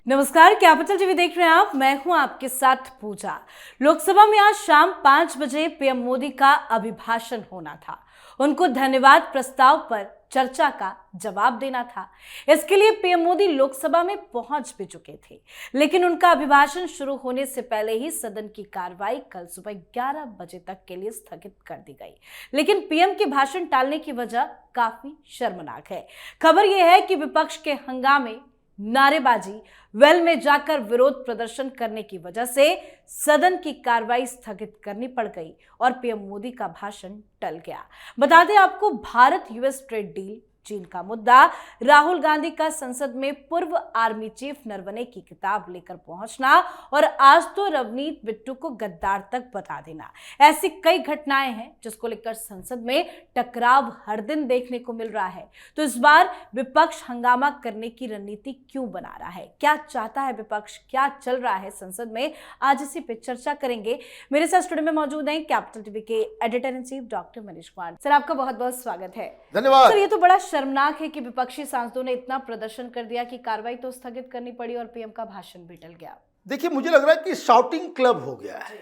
नमस्कार, capital TV देख रहे हैं आप। मैं हूं आपके साथ पूजा। लोकसभा में आज शाम 5 बजे पीएम मोदी का अभिभाषण होना था। उनको धन्यवाद प्रस्ताव पर चर्चा का जवाब देना था। इसके लिए पीएम मोदी लोकसभा में पहुंच भी चुके थे, लेकिन उनका अभिभाषण शुरू होने से पहले ही सदन की कार्रवाई कल सुबह 11 बजे तक के लिए स्थगित कर दी गई। लेकिन पीएम के भाषण टालने की वजह काफी शर्मनाक है। खबर यह है कि विपक्ष के हंगामे, नारेबाजी, वेल में जाकर विरोध प्रदर्शन करने की वजह से सदन की कार्रवाई स्थगित करनी पड़ गई और पीएम मोदी का भाषण टल गया। बता दें आपको, भारत यूएस ट्रेड डील, चीन का मुद्दा, राहुल गांधी का संसद में पूर्व आर्मी चीफ नरवणे की किताब लेकर पहुंचना और आज तो रवनीत बिट्टू को गद्दार तक बता देना, ऐसी कई घटनाएं हैं जिसको लेकर संसद में टकराव हर दिन देखने को मिल रहा है। तो इस बार विपक्ष हंगामा करने की रणनीति क्यों बना रहा है, क्या चाहता है विपक्ष, क्या चल रहा है संसद में, आज इसी पे चर्चा करेंगे। मेरे साथ स्टूडियो में मौजूद हैं कैपिटल टीवी के editor in chief doctor Manish Kumar. Sir, आपका बहुत बहुत स्वागत है। धन्यवाद। सर, ये तो बड़ा शर्मनाक है कि विपक्षी सांसदों ने इतना प्रदर्शन कर दिया कि कार्रवाई तो स्थगित करनी पड़ी और पीएम का भाषण भी टल गया। देखिए, मुझे लग रहा है कि शाउटिंग क्लब हो गया है,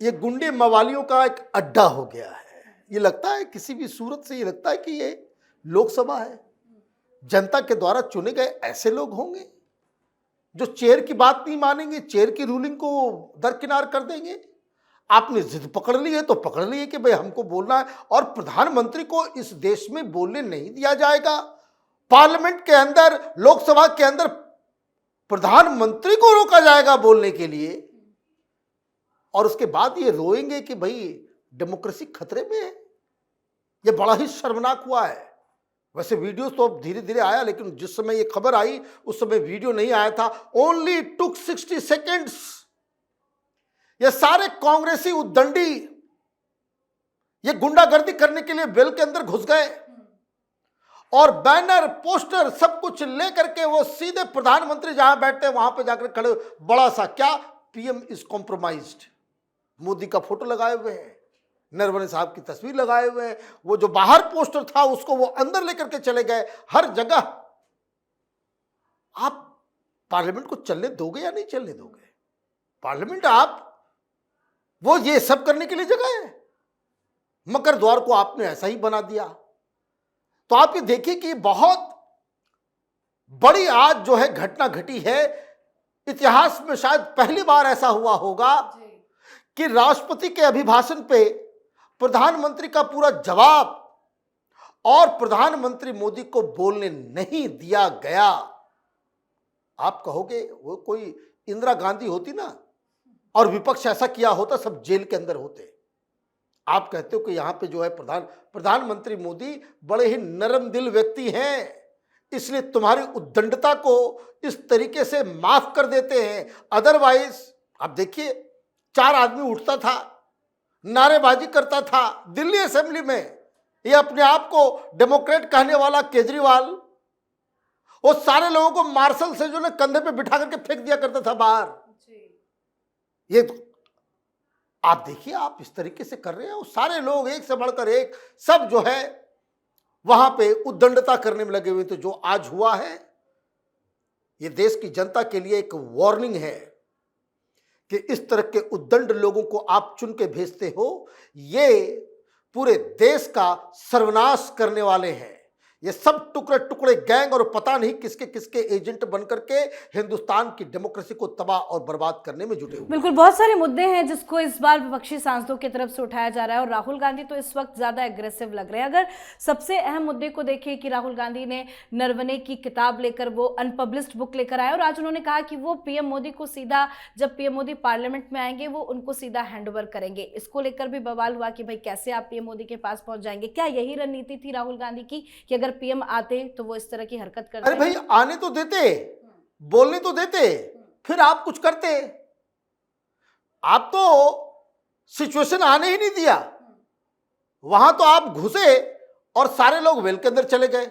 ये गुंडे मवालियों का एक अड्डा हो गया है। ये लगता है किसी भी सूरत से, ये लगता है कि ये लोकसभा है, जनता के द्वारा चुने गए ऐसे लोग होंगे जो चेयर की बात नहीं मानेंगे, चेयर की रूलिंग को दरकिनार कर देंगे। आपने जिद पकड़ ली है तो पकड़ ली है कि भाई हमको बोलना है, और प्रधानमंत्री को इस देश में बोलने नहीं दिया जाएगा। पार्लियामेंट के अंदर, लोकसभा के अंदर प्रधानमंत्री को रोका जाएगा बोलने के लिए, और उसके बाद ये रोएंगे कि भाई डेमोक्रेसी खतरे में है। ये बड़ा ही शर्मनाक हुआ है। वैसे वीडियो तो अब धीरे धीरे आया, लेकिन जिस समय ये खबर आई उस समय वीडियो नहीं आया था। Only took 60 seconds. ये सारे कांग्रेसी उद्दंडी ये गुंडागर्दी करने के लिए वेल के अंदर घुस गए और बैनर, पोस्टर सब कुछ लेकर के वो सीधे प्रधानमंत्री जहां बैठते हैं वहां पे जाकर खड़े, बड़ा सा क्या, पीएम इज कॉम्प्रोमाइज्ड, मोदी का फोटो लगाए हुए हैं, नरवणे साहब की तस्वीर लगाए हुए हैं। वो जो बाहर पोस्टर था उसको वो अंदर लेकर के चले गए। हर जगह आप पार्लियामेंट को चलने दोगे या नहीं चलने दोगे? पार्लियामेंट आप वो ये सब करने के लिए जगह है? मकर द्वार को आपने ऐसा ही बना दिया। तो आप ये देखिए कि बहुत बड़ी आज जो है घटना घटी है। इतिहास में शायद पहली बार ऐसा हुआ होगा कि राष्ट्रपति के अभिभाषण पे प्रधानमंत्री का पूरा जवाब और प्रधानमंत्री मोदी को बोलने नहीं दिया गया। आप कहोगे वो कोई इंदिरा गांधी होती ना और विपक्ष ऐसा किया होता, सब जेल के अंदर होते। आप कहते हो कि यहां पे जो है प्रधानमंत्री मोदी बड़े ही नरम दिल व्यक्ति हैं, इसलिए तुम्हारी उद्दंडता को इस तरीके से माफ कर देते हैं। अदरवाइज आप देखिए, 4 आदमी उठता था, नारेबाजी करता था दिल्ली असेंबली में। ये अपने आप को डेमोक्रेट कहने वाला केजरीवाल, वो सारे लोगों को मार्शल से जो ना कंधे पे बिठा करके फेंक दिया करता था बाहर। ये तो आप देखिए, आप इस तरीके से कर रहे हैं। वो सारे लोग एक से बढ़कर एक, सब जो है वहां पे उद्दंडता करने में लगे हुए। तो जो आज हुआ है, ये देश की जनता के लिए एक वार्निंग है कि इस तरह के उद्दंड लोगों को आप चुन के भेजते हो, ये पूरे देश का सर्वनाश करने वाले हैं। ये सब टुकड़े टुकड़े गैंग और पता नहीं किसके किसके एजेंट बनकर के हिंदुस्तान की डेमोक्रेसी को तबाह और बर्बाद करने में जुटे हुए। बिल्कुल, बहुत सारे मुद्दे हैं जिसको इस बार विपक्षी सांसदों की तरफ से उठाया जा रहा है और राहुल गांधी तो इस वक्त ज्यादा एग्रेसिव लग रहे हैं। अगर सबसे अहम मुद्दे को देखें कि राहुल गांधी ने नरवणे की किताब लेकर, वो अनपब्लिश्ड बुक लेकर आए और आज उन्होंने कहा कि वो पीएम मोदी को सीधा, जब पीएम मोदी पार्लियामेंट में आएंगे वो उनको सीधा हैंडओवर करेंगे। इसको लेकर भी बवाल हुआ कि भाई कैसे आप पीएम मोदी के पास पहुंच जाएंगे। क्या यही रणनीति थी राहुल गांधी की कि अगर पीएम आते तो वो इस तरह की हरकत करते? अरे भाई, आने तो देते, बोलने तो देते, फिर आप कुछ करते। आप तो सिचुएशन आने ही नहीं दिया, वहां तो आप घुसे और सारे लोग वेल के अंदर चले गए।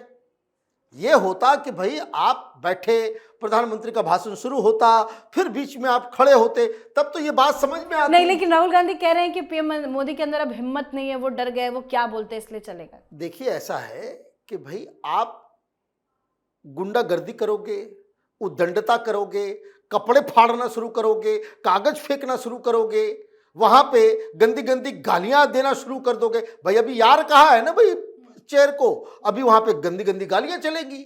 ये होता कि भाई आप बैठे, प्रधानमंत्री का भाषण शुरू होता, फिर बीच में आप खड़े होते, तब तो ये बात समझ में आती। नहीं, लेकिन राहुल गांधी कह रहे हैं कि पीएम मोदी के अंदर अब हिम्मत नहीं है, वो डर गए, वो क्या बोलते इसलिए चलेगा। देखिए, ऐसा है कि भाई आप गुंडागर्दी करोगे, उद्दंडता करोगे, कपड़े फाड़ना शुरू करोगे, कागज फेंकना शुरू करोगे, वहां पे गंदी गंदी गालियां देना शुरू कर दोगे। भाई अभी यार कहा है ना भाई चेयर को, अभी वहां पे गंदी गंदी गालियां चलेगी।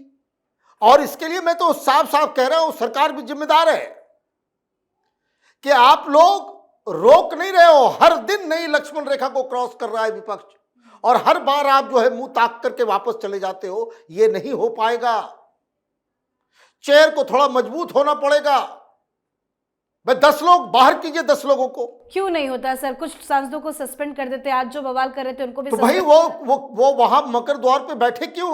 और इसके लिए मैं तो साफ साफ कह रहा हूं, सरकार भी जिम्मेदार है कि आप लोग रोक नहीं रहे हो। हर दिन नई लक्ष्मण रेखा को क्रॉस कर रहा है विपक्ष, और हर बार आप जो है मुंह ताक करके वापस चले जाते हो। ये नहीं हो पाएगा, चेयर को थोड़ा मजबूत होना पड़ेगा। भाई 10 लोग बाहर कीजिए, 10 लोगों को। क्यों नहीं होता सर? कुछ सांसदों को सस्पेंड कर देते, आज जो बवाल कर रहे थे उनको भी तो भाई वो वहां मकर द्वार पे बैठे क्यों?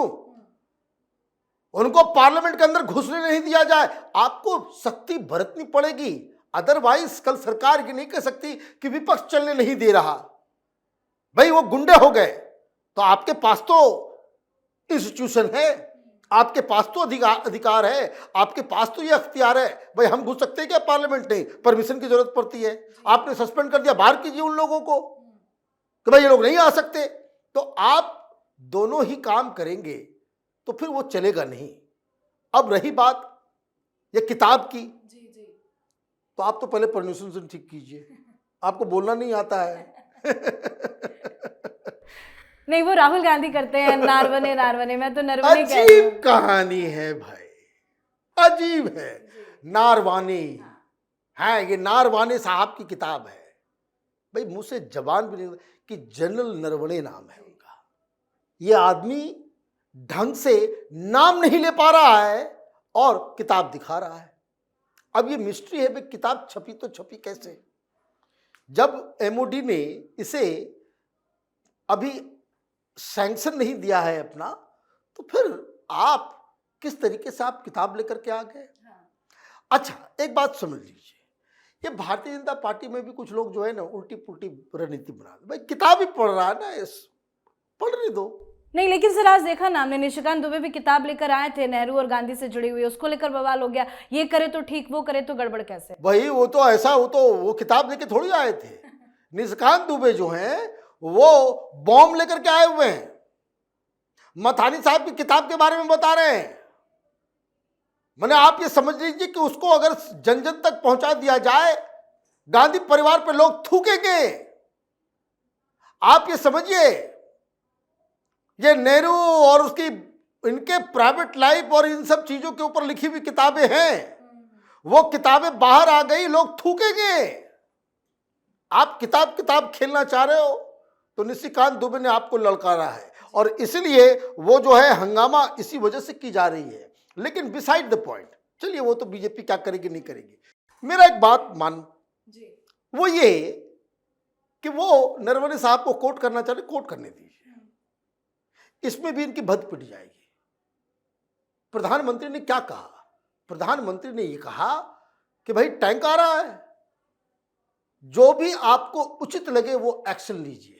उनको पार्लियामेंट के अंदर घुसने नहीं दिया जाए। आपको सख्ती बरतनी पड़ेगी, अदरवाइज कल सरकार ये नहीं कह सकती कि विपक्ष चलने नहीं दे रहा। भाई वो गुंडे हो गए, तो आपके पास तो इंस्टीट्यूशन है, आपके पास तो अधिकार है, आपके पास तो ये अख्तियार है। भाई हम घुस सकते हैं क्या पार्लियामेंट? नहीं, परमिशन की जरूरत पड़ती है। आपने सस्पेंड कर दिया, बाहर कीजिए उन लोगों को कि भाई ये लोग नहीं आ सकते। तो आप दोनों ही काम करेंगे तो फिर वो चलेगा नहीं। अब रही बात ये किताब की, तो आप तो पहले प्रोनाउंसिएशन ठीक कीजिए, आपको बोलना नहीं आता है। नहीं, वो राहुल गांधी करते हैं नारवने नारवने, मैं तो नरवने कह रही अजीब हूं। कहानी है भाई, अजीब है। नारवानी है, ये नारवानी साहब की किताब है। भाई मुंह से जबान भी नहीं कि जनरल नरवणे नाम है उनका। ये आदमी ढंग से नाम नहीं ले पा रहा है और किताब दिखा रहा है। अब ये मिस्ट्री है भाई, किताब छपी तो छपी कैसे? जब एमओडी ने इसे अभी सैंक्शन नहीं दिया है अपना, तो फिर आप किस तरीके से आप किताब लेकर के आ गए? अच्छा एक बात समझ लीजिए, ये भारतीय जनता पार्टी में भी कुछ लोग जो है ना उल्टी पुल्टी रणनीति बना रहे। भाई किताब ही पढ़ रहा है ना, इस पढ़ने दो। नहीं, लेकिन सर आज देखा ना हमने, निशिकांत दुबे भी किताब लेकर आए थे नेहरू और गांधी से जुड़ी हुई, उसको लेकर बवाल हो गया, ये करे तो ठीक, वो करे तो गड़बड़ कैसे? भाई वो तो ऐसा, वो किताब लेके थोड़ी आए थे। निशिकांत दुबे जो हैं वो बॉम्ब लेकर के आए हुए हैं, मथानी साहब की किताब के बारे में बता रहे हैं। मैंने आप ये समझ लीजिए कि उसको अगर जन जन तक पहुंचा दिया जाए, गांधी परिवार पे लोग थूकेंगे। आप ये समझिए, ये नेहरू और उसकी इनके प्राइवेट लाइफ और इन सब चीजों के ऊपर लिखी हुई किताबें हैं। वो किताबें बाहर आ गई, लोग थूकेंगे। आप किताब खेलना चाह रहे हो तो निशिकांत दुबे ने आपको ललकारा है, और इसलिए वो जो है हंगामा इसी वजह से की जा रही है। लेकिन बिसाइड द पॉइंट, चलिए वो तो बीजेपी क्या करेगी नहीं करेगी। मेरा एक बात मान जी, वो ये कि वो नरवणे साहब को कोर्ट करना चाह रहे, कोर्ट करने दीजिए, इसमें भी इनकी भद पिट जाएगी। प्रधानमंत्री ने क्या कहा? प्रधानमंत्री ने ये कहा कि भाई टैंक आ रहा है, जो भी आपको उचित लगे वो एक्शन लीजिए।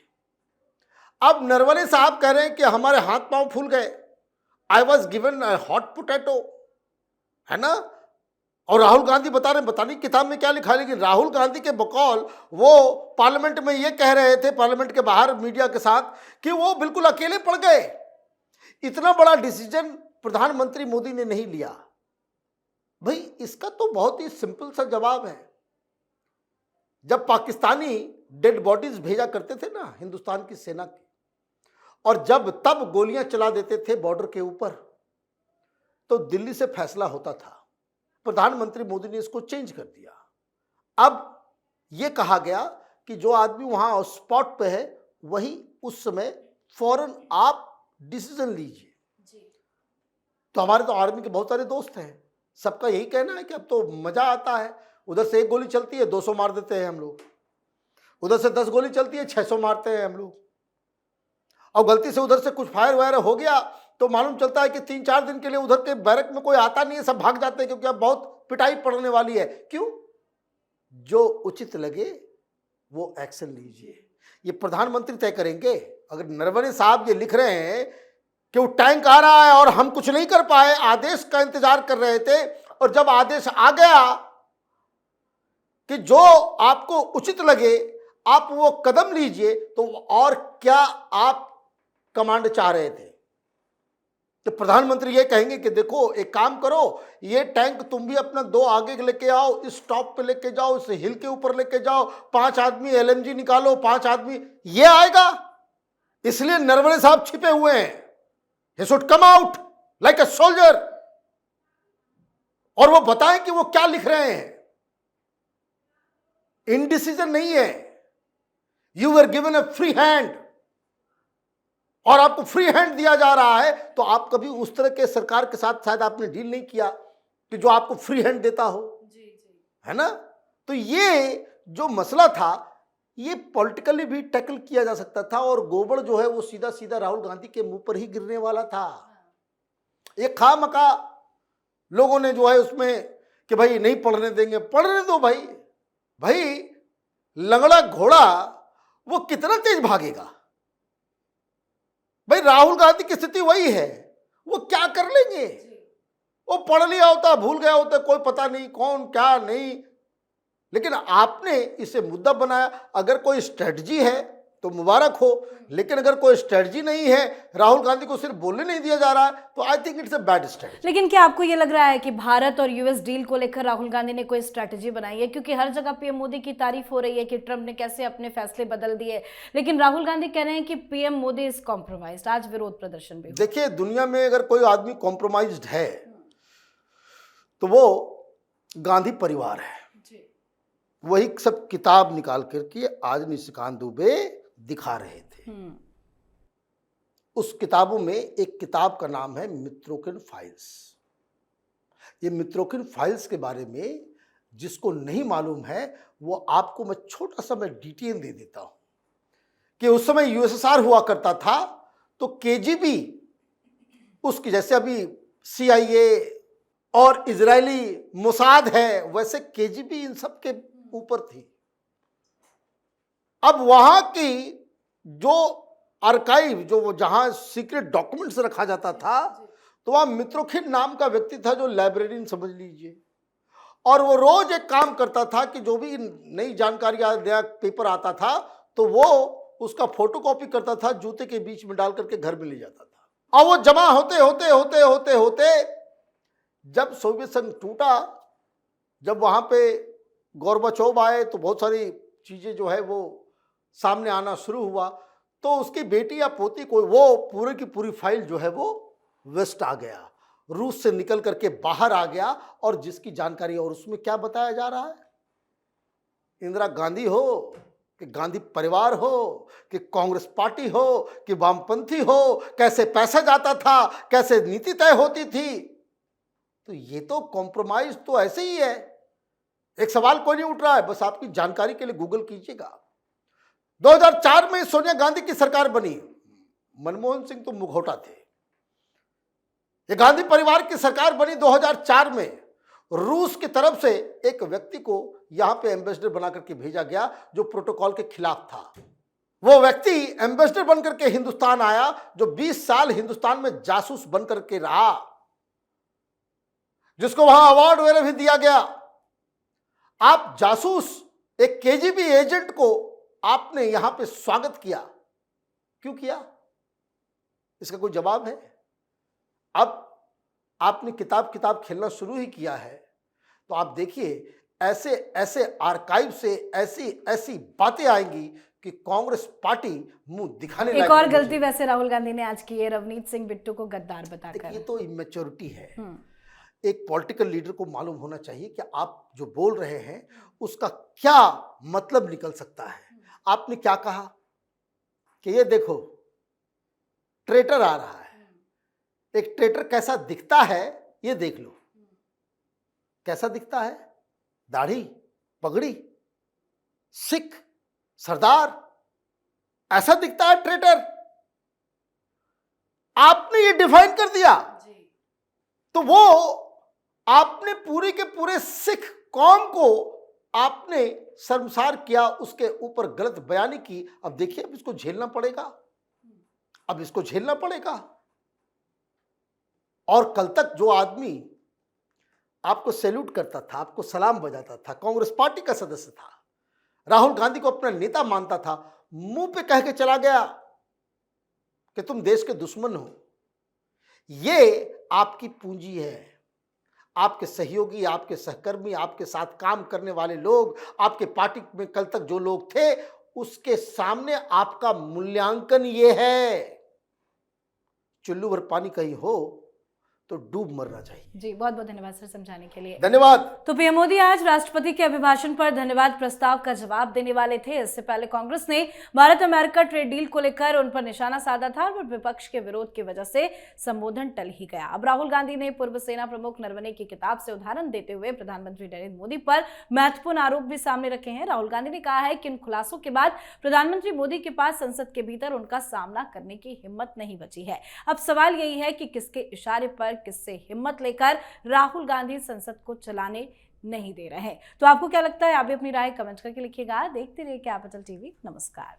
अब नरवणे साहब कह रहे हैं कि हमारे हाथ पांव फूल गए, I was given hot potato, है ना। और राहुल गांधी बता रहे हैं, बता नहीं किताब में क्या लिखा, लेकिन राहुल गांधी के बकौल वो पार्लियामेंट में ये कह रहे थे, पार्लियामेंट के बाहर मीडिया के साथ, कि वो बिल्कुल अकेले पड़ गए। इतना बड़ा डिसीजन प्रधानमंत्री मोदी ने नहीं लिया। भाई इसका तो बहुत ही सिंपल सा जवाब है। जब पाकिस्तानी डेड बॉडीज भेजा करते थे ना हिंदुस्तान की सेना की, और जब तब गोलियां चला देते थे बॉर्डर के ऊपर, तो दिल्ली से फैसला होता था। प्रधानमंत्री मोदी ने इसको चेंज कर दिया। अब यह कहा गया कि जो आदमी वहां स्पॉट पे है वही उस समय फौरन आप डिसीजन लीजिए। तो हमारे तो आर्मी के बहुत सारे दोस्त हैं, सबका यही कहना है कि अब तो मजा आता है। उधर से एक गोली चलती है 200 मार देते हैं हम लोग, उधर से 10 गोली चलती है 600 मारते हैं हम लोग। और गलती से उधर से कुछ फायर वायर हो गया तो मालूम चलता है कि 3-4 दिन के लिए उधर के बैरक में कोई आता नहीं है, सब भाग जाते हैं, क्योंकि अब बहुत पिटाई पड़ने वाली है। क्यों? जो उचित लगे वो एक्शन लीजिए, ये प्रधानमंत्री तय करेंगे। अगर नरवणे साहब ये लिख रहे हैं कि वो टैंक आ रहा है और हम कुछ नहीं कर पाए, आदेश का इंतजार कर रहे थे, और जब आदेश आ गया कि जो आपको उचित लगे आप वो कदम लीजिए, तो और क्या आप कमांड चाह रहे थे? तो प्रधानमंत्री ये कहेंगे कि देखो एक काम करो, ये टैंक तुम भी अपना 2 आगे लेके आओ, इस स्टॉप पे लेके जाओ, इस हिल के ऊपर लेके जाओ, 5 आदमी एलएमजी निकालो, 5 आदमी, ये आएगा। इसलिए नरवणे साहब छिपे हुए हैं। He should come out like a soldier और वो बताएं कि वो क्या लिख रहे हैं। इनडिसीजन नहीं है, you were given a free hand और आपको फ्री हैंड दिया जा रहा है, तो आप कभी उस तरह के सरकार के साथ शायद आपने डील नहीं किया कि जो आपको फ्री हैंड देता हो, है ना। तो ये जो मसला था ये पॉलिटिकली भी टैकल किया जा सकता था और गोबर जो है वो सीधा सीधा राहुल गांधी के मुंह पर ही गिरने वाला था। ये खामखा लोगों ने जो है उसमें कि भाई नहीं पढ़ने देंगे, पढ़ने दो भाई। भाई लंगड़ा घोड़ा वो कितना तेज भागेगा। भाई राहुल गांधी की स्थिति वही है, वो क्या कर लेंगे। वो पढ़ लिया होता, भूल गया होता, कोई पता नहीं कौन क्या नहीं, लेकिन आपने इसे मुद्दा बनाया। अगर कोई स्ट्रेटजी है तो मुबारक हो, लेकिन अगर कोई स्ट्रेटजी नहीं है, राहुल गांधी को सिर्फ बोलने नहीं दिया जा रहा है, तो I think it's a bad strategy. लेकिन क्या आपको ये लग रहा है कि भारत और यूएस डील को लेकर राहुल गांधी ने कोई स्ट्रेटजी बनाई है? क्योंकि हर जगह पीएम मोदी की तारीफ हो रही है कि ट्रंप ने कैसे अपने फैसले बदल दिए, लेकिन राहुल गांधी कह रहे हैं कि पीएम मोदी इज कॉम्प्रोमाइज्ड। आज विरोध प्रदर्शन भी। देखिए, दुनिया में अगर कोई आदमी कॉम्प्रोमाइज्ड है तो वो गांधी परिवार है। वही सब किताब निकाल करके आज निशिकांत दुबे दिखा रहे थे। उस किताबों में एक किताब का नाम है मित्रोकिन फाइल्स। ये मित्रोकिन फाइल्स के बारे में जिसको नहीं मालूम है वो आपको मैं छोटा सा मैं डिटेल दे देता हूं कि उस समय यूएसएसआर हुआ करता था तो केजीबी उसकी, जैसे अभी सीआईए और इजरायली मोसाद है, वैसे केजीबी इन सब के ऊपर थी। अब वहां की जो आर्काइव, जो जहां सीक्रेट डॉक्यूमेंट्स रखा जाता था, तो वहां मित्रोकिन नाम का व्यक्ति था जो लाइब्रेरियन समझ लीजिए, और वो रोज एक काम करता था कि जो भी नई जानकारी नया पेपर आता था तो वो उसका फोटोकॉपी करता था, जूते के बीच में डाल करके घर में ले जाता था। और वो जमा होते होते होते होते होते जब सोवियत संघ टूटा, जब वहां पे गोर्बाचोव आए तो बहुत सारी चीजें जो है वो सामने आना शुरू हुआ, तो उसकी बेटी या पोती को वो पूरी की पूरी फाइल जो है वो वेस्ट आ गया, रूस से निकल करके बाहर आ गया। और जिसकी जानकारी, और उसमें क्या बताया जा रहा है, इंदिरा गांधी हो कि गांधी परिवार हो कि कांग्रेस पार्टी हो कि वामपंथी हो, कैसे पैसा जाता था, कैसे नीति तय होती थी। तो ये तो कॉम्प्रोमाइज तो ऐसे ही है। एक सवाल कोई नहीं उठ रहा है, बस आपकी जानकारी के लिए गूगल कीजिएगा। 2004 में सोनिया गांधी की सरकार बनी, मनमोहन सिंह तो मुखौटा थे। ये गांधी परिवार की सरकार बनी 2004 में। रूस की तरफ से एक व्यक्ति को यहां पे एम्बेसडर बना करके भेजा गया जो प्रोटोकॉल के खिलाफ था। वो व्यक्ति एम्बेसडर बनकर के हिंदुस्तान आया, जो 20 साल हिंदुस्तान में जासूस बनकर के रहा, जिसको वहां अवार्ड वगैरह भी दिया गया। आप जासूस, एक केजीबी एजेंट को आपने यहां पे स्वागत किया, क्यों किया? इसका कोई जवाब है? अब आपने किताब खेलना शुरू ही किया है, तो आप देखिए ऐसे ऐसे आर्काइव से ऐसी ऐसी बातें आएंगी कि कांग्रेस पार्टी मुंह दिखाने एक और गलती वैसे राहुल गांधी ने आज की है, रवनीत सिंह बिट्टू को गद्दार बताकर। ये तो इमेच्योरिटी है। एक पॉलिटिकल लीडर को मालूम होना चाहिए कि आप जो बोल रहे हैं उसका क्या मतलब निकल सकता है। आपने क्या कहा कि ये देखो ट्रेटर आ रहा है, एक ट्रेटर कैसा दिखता है ये देख लो। कैसा दिखता है? दाढ़ी, पगड़ी, सिख, सरदार, ऐसा दिखता है ट्रेटर। आपने ये डिफाइन कर दिया तो वो आपने पूरे के पूरे सिख कौम को आपने शर्मसार किया, उसके ऊपर गलत बयानी की। अब देखिए, अब इसको झेलना पड़ेगा, अब इसको झेलना पड़ेगा। और कल तक जो आदमी आपको सैल्यूट करता था, आपको सलाम बजाता था, कांग्रेस पार्टी का सदस्य था, राहुल गांधी को अपना नेता मानता था, मुंह पे कह के चला गया कि तुम देश के दुश्मन हो। ये आपकी पूंजी है। आपके सहयोगी, आपके सहकर्मी, आपके साथ काम करने वाले लोग, आपके पार्टी में कल तक जो लोग थे, उसके सामने आपका मूल्यांकन ये है। चुल्लू भर पानी कहीं हो तो डूब मरना चाहिए। जी, बहुत बहुत धन्यवाद सर समझाने के लिए। धन्यवाद। तो पीएम मोदी आज राष्ट्रपति के अभिभाषण पर धन्यवाद प्रस्ताव का जवाब देने वाले थे। इससे पहले कांग्रेस ने भारत अमेरिका ट्रेड डील को लेकर उन पर निशाना साधा था और विपक्ष के विरोध की वजह से संबोधन टल ही गया। अब राहुल गांधी ने पूर्व सेना प्रमुख नरवणे की किताब से उदाहरण देते हुए प्रधानमंत्री नरेंद्र मोदी पर महत्वपूर्ण आरोप भी सामने रखे हैं। राहुल गांधी ने कहा है कि इन खुलासों के बाद प्रधानमंत्री मोदी के पास संसद के भीतर उनका सामना करने की हिम्मत नहीं बची है। अब सवाल यही है कि किसके इशारे पर, किससे हिम्मत लेकर राहुल गांधी संसद को चलाने नहीं दे रहे हैं। तो आपको क्या लगता है? आप भी अपनी राय कमेंट करके लिखिएगा। देखते रहिए कैपिटल टीवी। नमस्कार।